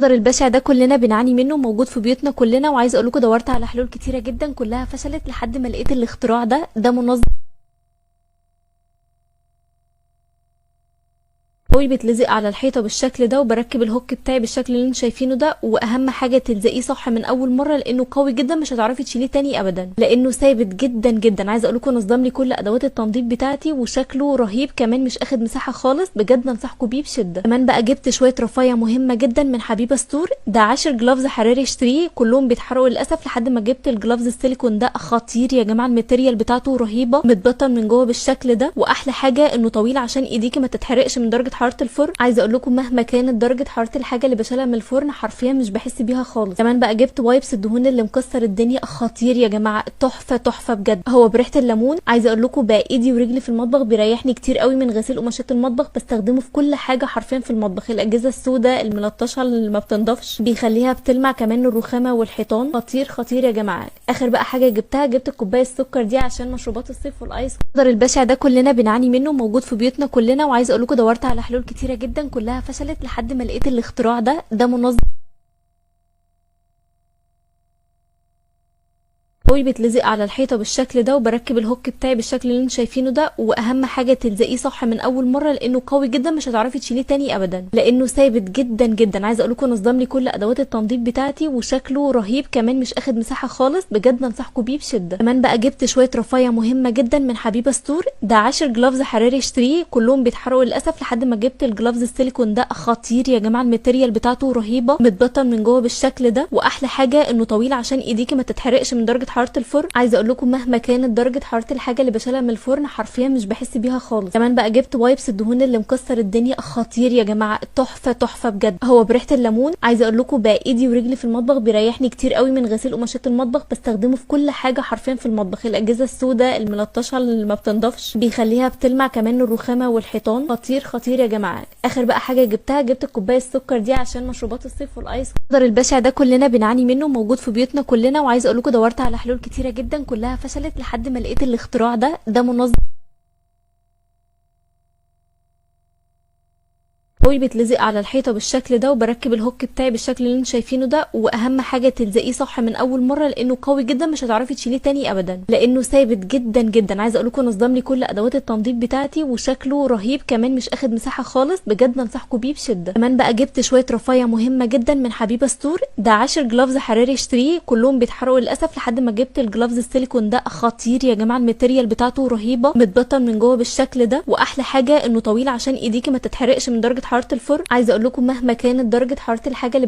المنظر البشع ده كلنا بنعاني منه، موجود في بيوتنا كلنا. وعايزه اقول لكم دورت على حلول كتيره جدا كلها فشلت لحد ما لقيت الاختراع ده منظم قوي بيتلزق على الحيطه بالشكل ده، وبركب الهوك بتاعي بالشكل اللي انتم شايفينه ده. واهم حاجه تلزقيه صح من اول مره، لانه قوي جدا مش هتعرفي تشيليه تاني ابدا، لانه ثابت جدا جدا. عايزه اقول لكم نظم لي كل ادوات التنظيف بتاعتي، وشكله رهيب كمان، مش اخد مساحه خالص. بجد انصحكم بيه بشده. كمان بقى جبت شويه رفايع مهمه جدا من حبيبه ستور، ده 10 جلافز حراري اشتريه، كلهم بيتحرقوا للاسف لحد ما جبت الجلافز السيليكون ده. خطير يا جماعه، الماتيريال بتاعته رهيبه، متبطن من جوه بالشكل ده. واحلى حاجه انه طويل عشان ايديكي ما تتحرقش من درجه حراره الفرن. عايزه اقول لكم مهما كانت درجه حراره الحاجه اللي بشيلها من الفرن حرفيا مش بحس بيها خالص. كمان بقى جبت وايبس الدهون اللي مكسر الدنيا، خطير يا جماعه، تحفه تحفه بجد. هو بريحه الليمون. عايزه اقول لكم بقى ايدي ورجلي في المطبخ بيريحني كتير قوي من غسيل قماشات المطبخ، بستخدمه في كل حاجه حرفيا في المطبخ. الاجهزه السوداء الملطشه اللي ما بتنضفش بيخليها بتلمع، كمان الرخامه والحيطان. خطير خطير يا جماعه. اخر بقى حاجه جبتها، جبت الكوبايه السكر دي عشان مشروبات الصيف والايس. المنظر البشع ده كلنا بنعاني منه، موجود في بيوتنا كلنا. وعايزه اقول لكم دورت على حلول كتيره جدا كلها فشلت لحد ما لقيت الاختراع ده منظم قوي بيتلزق على الحيطه بالشكل ده، وبركب الهوك بتاعي بالشكل اللي انتم شايفينه ده. واهم حاجه تلزقيه صح من اول مره، لانه قوي جدا مش هتعرفي تشيليه تاني ابدا، لانه ثابت جدا جدا. عايزه اقول لكم نظم لي كل ادوات التنظيف بتاعتي، وشكله رهيب كمان، مش اخد مساحه خالص. بجد انصحكم بيه بشده. كمان بقى جبت شويه رفايع مهمه جدا من حبيبه ستور، ده 10 جلافز حراري اشتريه، كلهم بيتحرقوا للاسف لحد ما جبت الجلافز السيليكون ده. خطير يا جماعه، الماتيريال بتاعته رهيبه، متبطن من جوه بالشكل ده. واحلى حاجه انه طويل عشان ايديكي ما تتحرقش من درجه حراره الفرن. عايزه اقول لكم مهما كانت درجه حراره الحاجه اللي بشيلها من الفرن حرفيا مش بحس بيها خالص. كمان بقى جبت وايبس الدهون اللي مكسر الدنيا، خطير يا جماعه، تحفه تحفه بجد. هو بريحه الليمون. عايزه اقول لكم بقى ايدي ورجلي في المطبخ بيريحني كتير قوي من غسيل قماشات المطبخ، بستخدمه في كل حاجه حرفيا في المطبخ. الاجهزه السوداء الملطشه اللي ما بتنضفش بيخليها بتلمع، كمان الرخامه والحيطان. خطير خطير يا جماعه. اخر بقى حاجه جبتها، جبت الكوبايه السكر دي عشان مشروبات الصيف والايس. المنظر البشع ده كلنا بنعاني منه، موجود في بيوتنا كلنا. وعايزه اقول لكم دورت على حلول كتيره جدا كلها فشلت لحد ما لقيت الاختراع ده منظم قوي بيتلزق على الحيطه بالشكل ده، وبركب الهوك بتاعي بالشكل اللي انتم شايفينه ده. واهم حاجه تلزقيه صح من اول مره، لانه قوي جدا مش هتعرفي تشيليه تاني ابدا، لانه ثابت جدا جدا. عايزه اقول لكم نظم لي كل ادوات التنظيف بتاعتي، وشكله رهيب كمان، مش اخد مساحه خالص. بجد انصحكم بيه بشده. كمان بقى جبت شويه رفايع مهمه جدا من حبيبه ستور، ده 10 جلافز حراري اشتريه، كلهم بيتحرقوا للاسف لحد ما جبت الجلافز السيليكون ده. خطير يا جماعه، الماتيريال بتاعته رهيبه، متبطن من جوه بالشكل ده. واحلى حاجه انه طويل عشان ايديكي ما تتحرقش من درجه حراره الفرن. عايزه اقول لكم مهما كانت درجه حراره الحاجه اللي